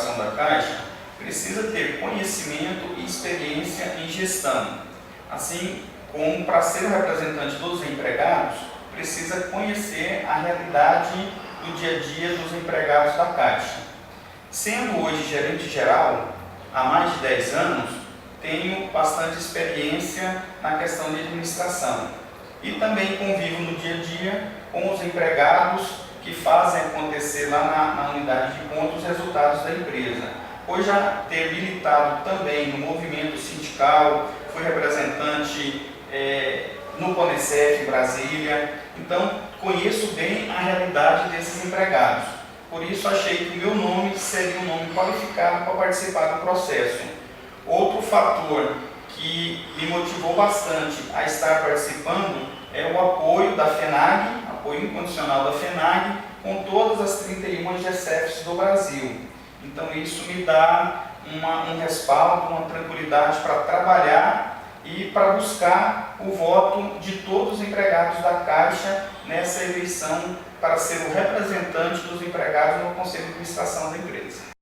administração da Caixa precisa ter conhecimento e experiência em gestão. Assim como para ser o representante dos empregados, precisa conhecer a realidade do dia a dia dos empregados da Caixa. Sendo hoje gerente geral, há mais de 10 anos, tenho bastante experiência na questão de administração e também convivo no dia a dia com os empregados que fazem acontecer lá na unidade de conta os resultados da empresa. Por já ter militado também no movimento sindical, fui representante no Conecef em Brasília, então conheço bem a realidade desses empregados. Por isso achei que o meu nome seria um nome qualificado para participar do processo. Outro fator que me motivou bastante a estar participando é o apoio da FENAG, apoio incondicional da FENAG, com todas as 31 GCFs do Brasil. Então isso me dá um respaldo, uma tranquilidade para trabalhar e para buscar o voto de todos os empregados da Caixa nessa eleição para ser o representante dos empregados no Conselho de Administração da empresa.